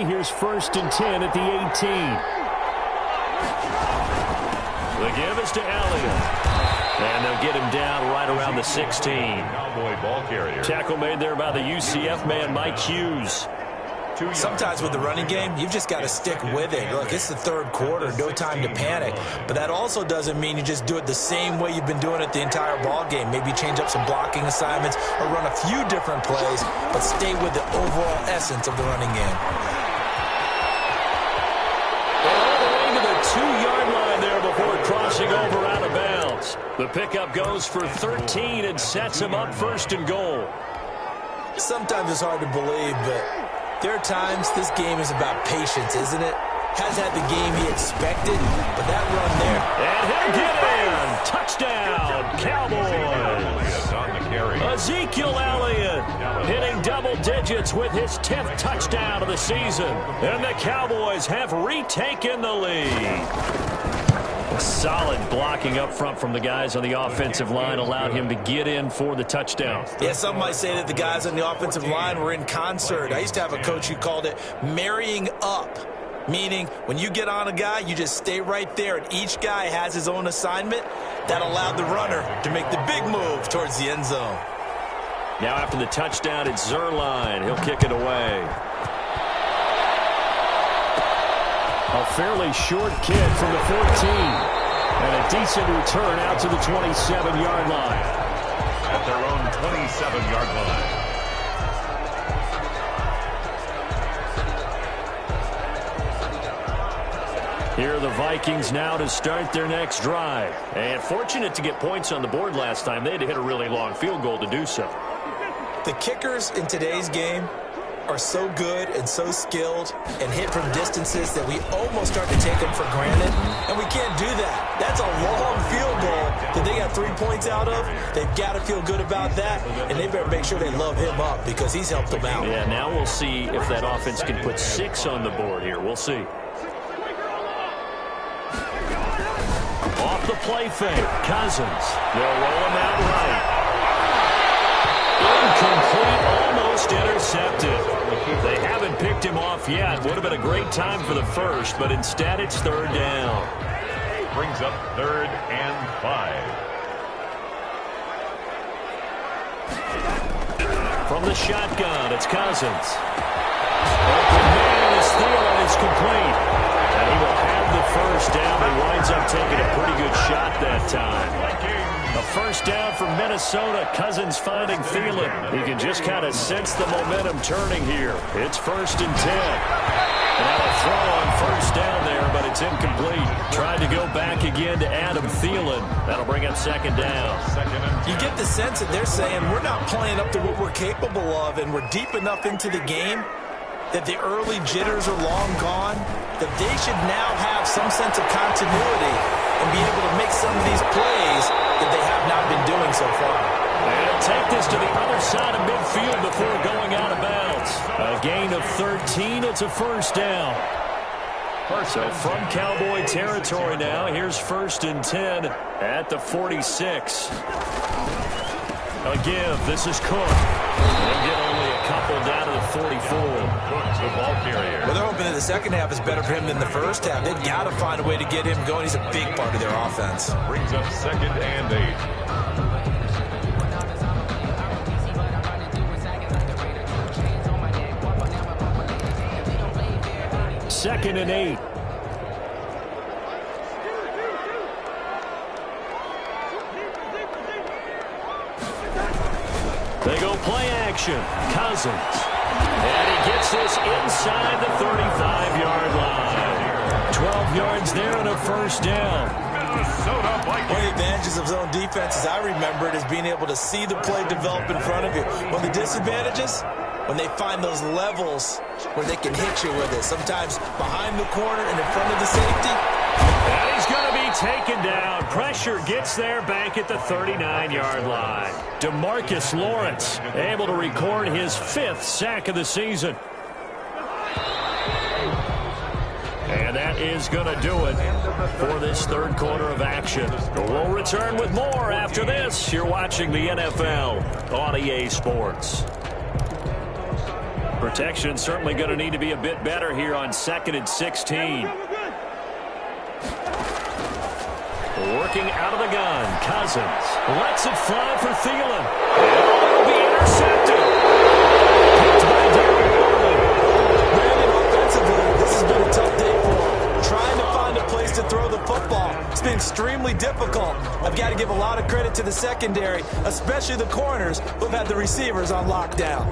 play. Here's 1st and 10 at the 18. The give is to Elliott. And they'll get him down right around the 16. Cowboy ball carrier. Tackle made there by the UCF man, Mike Hughes. Sometimes with the running game, you've just got to stick with it. Look, it's the third quarter, no time to panic. But that also doesn't mean you just do it the same way you've been doing it the entire ball game. Maybe change up some blocking assignments or run a few different plays, but stay with the overall essence of the running game. All the way to the 2-yard line there before crossing over out of bounds. The pickup goes for 13 and sets him up 1st and goal. Sometimes it's hard to believe, but there are times this game is about patience, isn't it? Has had the game he expected, but that run there. And he'll get in. Touchdown, Cowboys. Ezekiel Elliott hitting double digits with his 10th touchdown of the season. And the Cowboys have retaken the lead. Solid blocking up front from the guys on the offensive line allowed him to get in for the touchdown. Yeah, some might say that the guys on the offensive line were in concert. I used to have a coach who called it marrying up, meaning when you get on a guy, you just stay right there, and each guy has his own assignment. That allowed the runner to make the big move towards the end zone. Now after the touchdown, it's Zerline. He'll kick it away. A fairly short kick from the 14. And a decent return out to the 27-yard line. At their own 27-yard line. Here are the Vikings now to start their next drive. And fortunate to get points on the board last time. They had to hit a really long field goal to do so. The kickers in today's game are so good and so skilled and hit from distances that we almost start to take them for granted, and we can't do that. That's a long field goal that they got 3 points out of. They've got to feel good about that, and they better make sure they love him up because he's helped them out. Yeah, now we'll see if that offense can put 6 on the board here. We'll see. Off the play fake, Cousins. They'll roll him out right. Incomplete, almost intercepted. They haven't picked him off yet. Would have been a great time for the first, but instead it's 3rd down. Brings up 3rd and 5. From the shotgun, it's Cousins. Open man is Thielen is complete. And he will have the 1st down. He winds up taking a pretty good shot that time. A 1st down for Minnesota. Cousins finding Thielen. He can just kind of sense the momentum turning here. It's 1st and 10. Now a throw on 1st down there, but it's incomplete. Tried to go back again to Adam Thielen. That'll bring up 2nd down. You get the sense that they're saying we're not playing up to what we're capable of, and we're deep enough into the game that the early jitters are long gone, that they should now have some sense of continuity and be able to make some of these plays that they have not been doing so far. And take this to the other side of midfield before going out of bounds. A gain of 13. It's a 1st down. So from Cowboy territory now, here's 1st and 10 at the 46. A give. This is Cook. They'll get only a couple down to the 44. Cook's the ball carrier. Well, they're hoping that the second half is better for him than the first half. They've got to find a way to get him going. He's a big part of their offense. Brings up 2nd and 8. 2nd and 8. They go play action. Cousins. And he gets this inside the 35-yard line. 12 yards there and a 1st down. One of the advantages of zone defense, as I remember it, is being able to see the play develop in front of you. One of the disadvantages, when they find those levels where they can hit you with it, sometimes behind the corner and in front of the safety. And he's going to be taken down. Pressure gets there back at the 39-yard line. DeMarcus Lawrence able to record his 5th sack of the season. And that is going to do it for this 3rd quarter of action. We'll return with more after this. You're watching the NFL on EA Sports. Protection certainly going to need to be a bit better here on 2nd and 16. Working out of the gun, Cousins lets it fly for Thielen. It'll be intercepted. Picked by Darren Waller. Brandon, offensively, this has been a tough day for him. Trying to find a place to throw the football. It's been extremely difficult. I've got to give a lot of credit to the secondary, especially the corners who've had the receivers on lockdown.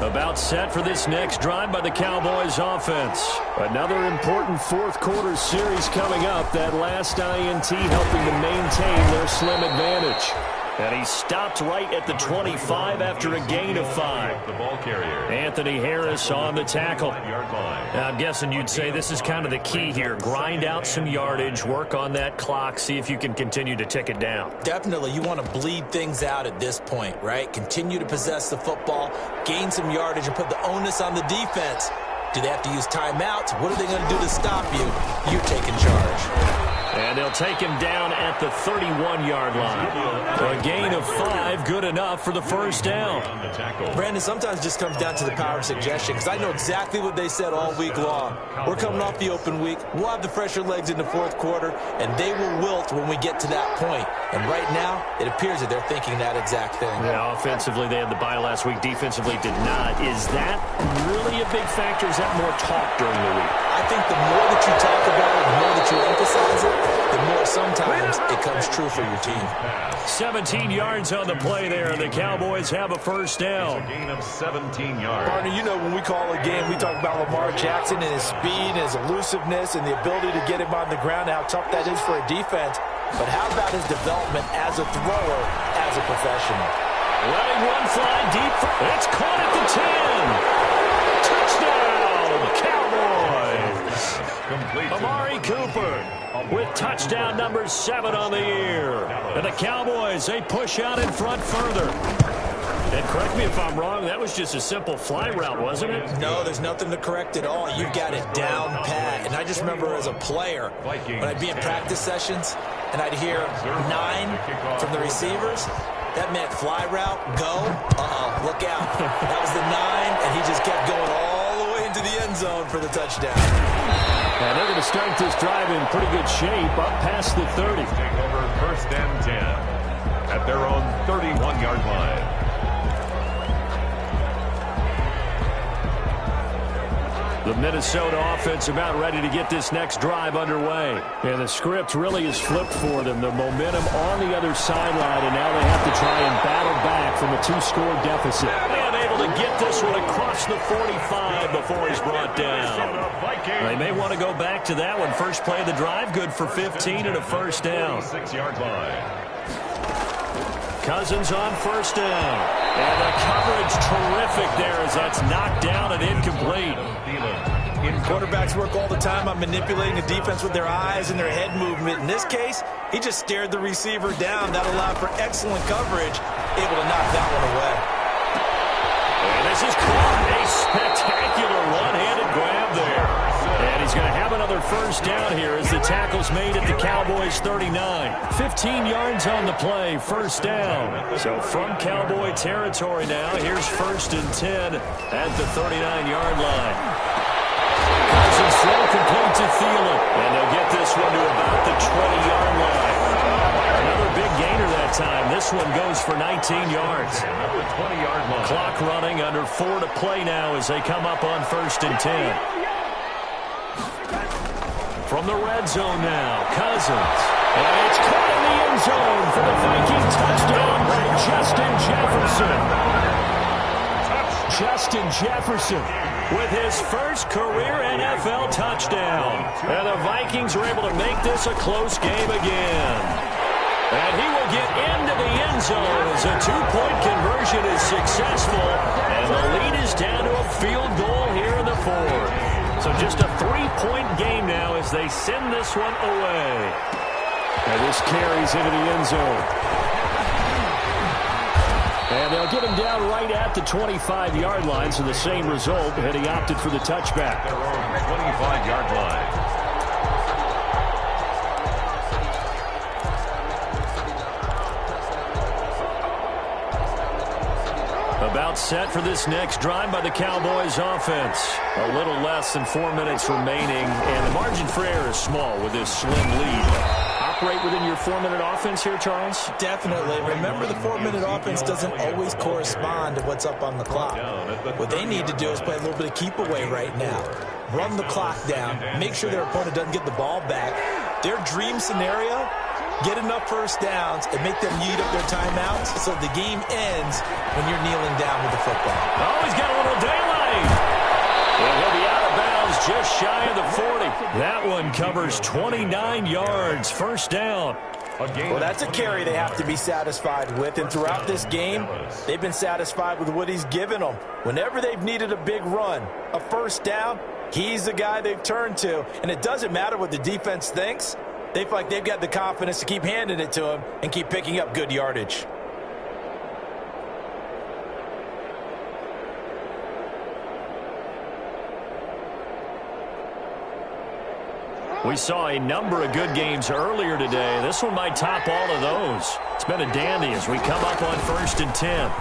About set for this next drive by the Cowboys offense. Another important fourth quarter series coming up. That last INT helping to maintain their slim advantage. And he stopped right at the 25 after a gain of 5. The ball carrier. Anthony Harris on the tackle. Now, I'm guessing you'd say this is kind of the key here. Grind out some yardage, work on that clock, see if you can continue to tick it down. Definitely, you want to bleed things out at this point, right? Continue to possess the football, gain some yardage, and put the onus on the defense. Do they have to use timeouts? What are they going to do to stop you? You're taking charge. And they'll take him down at the 31-yard line. A gain of 5, good enough for the first down. Brandon, sometimes it just comes down to the power of suggestion, because I know exactly what they said all week long. We're coming off the open week. We'll have the fresher legs in the fourth quarter, and they will wilt when we get to that point. And right now, it appears that they're thinking that exact thing. Yeah, offensively, they had the bye last week. Defensively, did not. Is that really a big factor? Is that more talk during the week? I think the more that you talk about it, the more that you emphasize it, the more sometimes it comes true for your team. 17 yards on the play there. The Cowboys have a first down. A gain of 17 yards. Partner, you know when we call a game, we talk about Lamar Jackson and his speed and his elusiveness and the ability to get him on the ground, how tough that is for a defense. But how about his development as a thrower, as a professional? Letting one fly deep. It's caught at the 10. Touchdown, Cowboys. Complete. Amari Cooper with touchdown number 7 on the year. And the Cowboys, they push out in front further. And correct me if I'm wrong, that was just a simple fly route, wasn't it? No, there's nothing to correct at all. You've got it down pat. And I just remember as a player, when I'd be in practice sessions, and I'd hear 9 from the receivers, that meant fly route, go, look out. That was the 9, and he just kept going all the way into the end zone for the touchdown. And they're going to start this drive in pretty good shape, up past the 30. Take over 1st and 10 at their own 31-yard line. The Minnesota offense about ready to get this next drive underway. And the script really is flipped for them. The momentum on the other sideline, and now they have to try and battle back from a 2-score deficit. And able to get this one across the 45 before he's brought down. They may want to go back to that one. First play of the drive, good for 15 and a first down. 6-yard line. Cousins on first down. And the coverage terrific there as that's knocked down and incomplete. Quarterbacks work all the time on manipulating the defense with their eyes and their head movement. In this case, he just stared the receiver down. That allowed for excellent coverage, able to knock that one away. And this is caught. A spectacular one-handed grab there. And he's going to have another first down here as the tackle's made at the Cowboys 39. 15 yards on the play, first down. So from Cowboy territory now, here's 1st and 10 at the 39-yard line. Cousins throw complete to Thielen. And they'll get this one to about the 20-yard line. Another big gainer that time. This one goes for 19 yards. Another 20-yard line. Clock running, under 4 to play now as they come up on 1st and 10. From the red zone now, Cousins. And it's caught in the end zone for the Viking touchdown by Justin Jefferson. Justin Jefferson with his first career NFL touchdown. And the Vikings are able to make this a close game again. And he will get into the end zone as a 2-point conversion is successful. And the lead is down to a field goal here in the 4th. So just a 3-point game now as they send this one away. And this carries into the end zone. And they'll get him down right at the 25-yard line, so the same result, and he opted for the touchback. Their own 25-yard line. About set for this next drive by the Cowboys offense. A little less than 4 minutes remaining, and the margin for error is small with this slim lead. Operate within your 4-minute offense here, Charles? Definitely. Remember, the 4-minute offense doesn't always correspond to what's up on the clock. What they need to do is play a little bit of keep away right now. Run the clock down. Make sure their opponent doesn't get the ball back. Their dream scenario, get enough first downs and make them eat up their timeouts so the game ends when you're kneeling down with the football. Oh, he's got a little daylight. And he'll be out of bounds just shy of the 40. That one covers 29 yards. First down. Well, that's a carry they have to be satisfied with. And throughout this game, they've been satisfied with what he's given them. Whenever they've needed a big run, a first down, he's the guy they've turned to. And it doesn't matter what the defense thinks. They feel like they've got the confidence to keep handing it to him and keep picking up good yardage. We saw a number of good games earlier today. This one might top all of those. It's been a dandy as we come up on 1st and 10.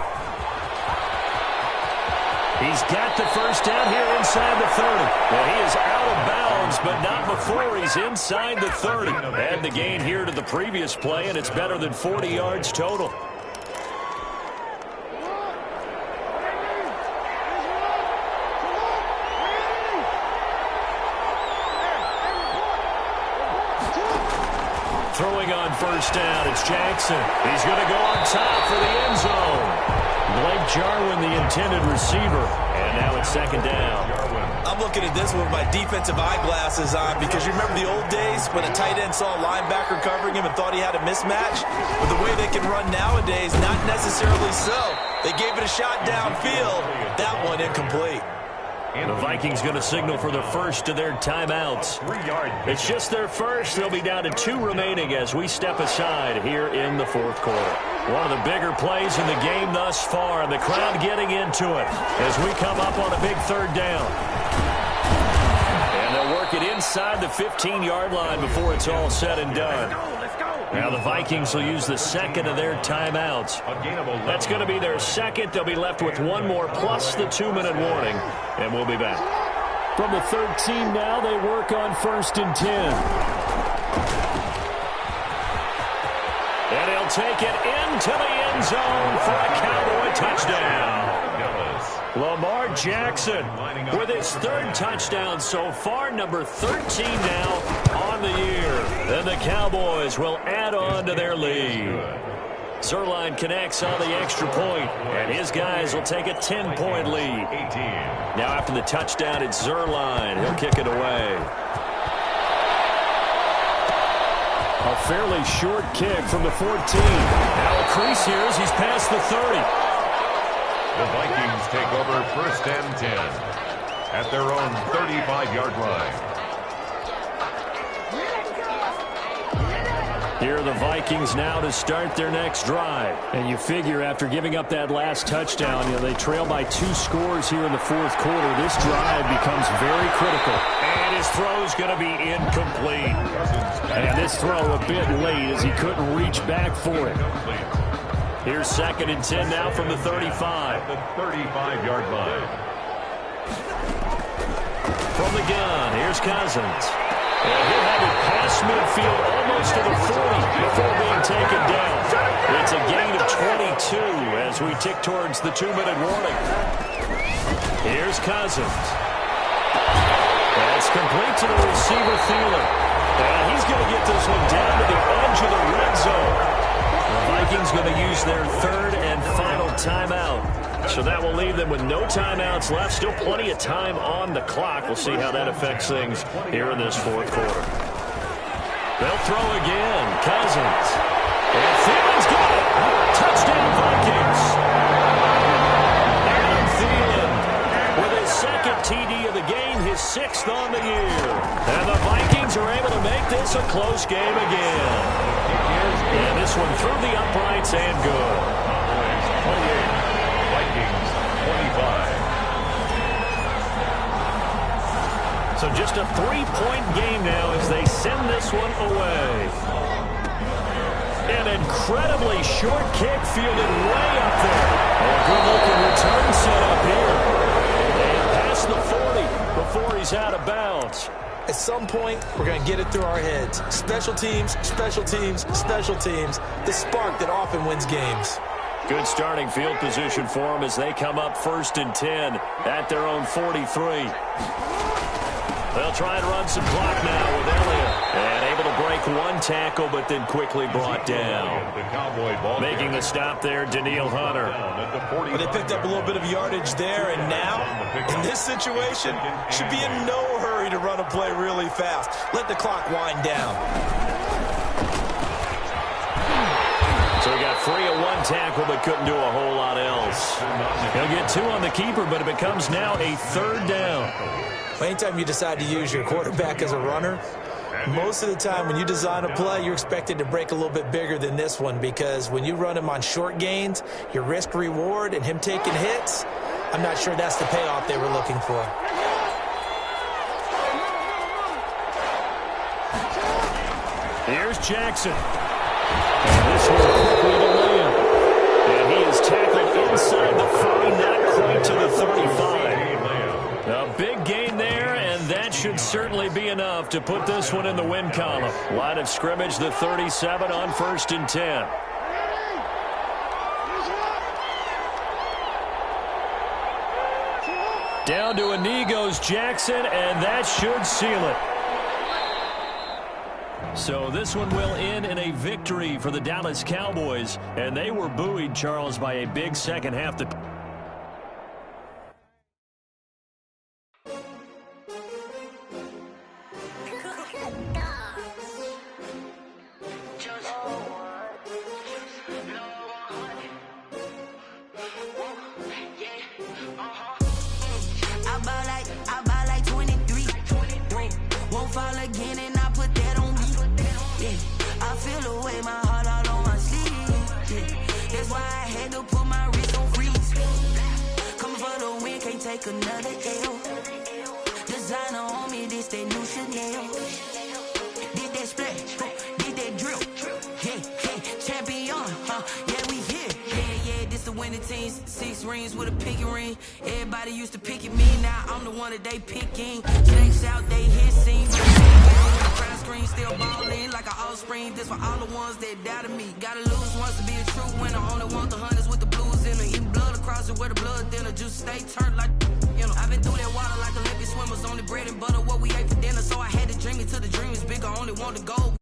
He's got the first down here inside the 30. Well, he is out of bounds, but not before he's inside the 30. Add the gain here to the previous play, and it's better than 40 yards total. Throwing on first down, it's Jackson. He's going to go on top for the end zone. Blake Jarwin, the intended receiver. And now it's 2nd down. I'm looking at this with my defensive eyeglasses on because you remember the old days when a tight end saw a linebacker covering him and thought he had a mismatch? But the way they can run nowadays, not necessarily so. They gave it a shot downfield. That one incomplete. The Vikings going to signal for the first of their timeouts. It's just their first. They'll be down to 2 remaining as we step aside here in the 4th quarter. One of the bigger plays in the game thus far, and the crowd getting into it as we come up on a big 3rd down. And they'll work it inside the 15-yard line before it's all said and done. Now the Vikings will use the 2nd of their timeouts. That's going to be their 2nd. They'll be left with 1 more plus the 2-minute warning, and we'll be back. From the 13 now, they work on 1st and 10. And he'll take it into the end zone for a Cowboy touchdown. Lamar Jackson with his 3rd touchdown so far, number 13 now on the year. Then the Cowboys will add on to their lead. Zerline connects on the extra point, and his guys will take a 10-point lead. Now after the touchdown, it's Zerline. He'll kick it away. A fairly short kick from the 14. Now a crease here as he's past the 30. The Vikings take over 1st and 10 at their own 35-yard line. Here are the Vikings now to start their next drive. And you figure after giving up that last touchdown, they trail by 2 scores here in the 4th quarter. This drive becomes very critical. And his throw's going to be incomplete. And this throw a bit late as he couldn't reach back for it. Here's 2nd and 10 now from the 35. The 35-yard line. From the gun, here's Cousins. And he'll have it past midfield almost to the 40 before being taken down. It's a gain of 22 as we tick towards the 2-minute warning. Here's Cousins. That's complete to the receiver, Thielen. And he's going to get this one down to the edge of the red zone. The Vikings going to use their 3rd and final timeout. So that will leave them with no timeouts left. Still plenty of time on the clock. We'll see how that affects things here in this 4th quarter. They'll throw again. Cousins. And Thielen's got it. Touchdown, Vikings. Adam Thielen with his 2nd TD of the game, his 6th on the year. And the Vikings are able to make this a close game again. And this one through the uprights and good. 28. Vikings 25. So just a 3-point game now as they send this one away. An incredibly short kick fielded way up there. A good-looking return set up here. And past the 40 before he's out of bounds. At some point, we're going to get it through our heads. Special teams, special teams, special teams. The spark that often wins games. Good starting field position for them as they come up 1st and 10 at their own 43. They'll try and run some clock now with Elliott. And able to break one tackle, but then quickly brought down. Making the stop there, Daniil Hunter. Well, they picked up a little bit of yardage there, and now, in this situation, should be in no hurry to run a play really fast. Let the clock wind down. So he got free of one tackle, but couldn't do a whole lot else. He'll get 2 on the keeper, but it becomes now a 3rd down. Anytime you decide to use your quarterback as a runner, most of the time when you design a play, you're expected to break a little bit bigger than this one, because when you run him on short gains, your risk-reward and him taking hits, I'm not sure that's the payoff they were looking for. Here's Jackson. And this one quickly to William. And he is tackled inside the 30, not quite to the 35. A big gain there, and that should certainly be enough to put this one in the win column. Line of scrimmage, the 37 on 1st and 10. Down to a knee goes Jackson, and that should seal it. So this one will end in a victory for the Dallas Cowboys, and they were buoyed, Charles, by a big second half. I buy like 23. Won't fall again, and I put that on me. Yeah, I feel the way, my heart all on my sleeve. Yeah, that's why I had to put my wrist on freeze. Coming for the win, can't take another L. Designer on me, this that new Chanel. Did that splash, did that drill. Yeah, champion, yeah, we here. Yeah, this the winning team. 6 rings with a pinky ring. Everybody used to pick at me, now I'm the one that they picking. Checks out, they hit scenes. Crown screen, still ballin' like an offspring. This for all the ones that doubted me. Gotta lose once to be a true winner. Only want the hunters with the blues in them. Eating blood across it where the blood thinner. Just stay turned like, you know. I've been through that water like Olympic swimmers. Only bread and butter, what we ate for dinner. So I had to dream it till the dream is bigger. Only want to go.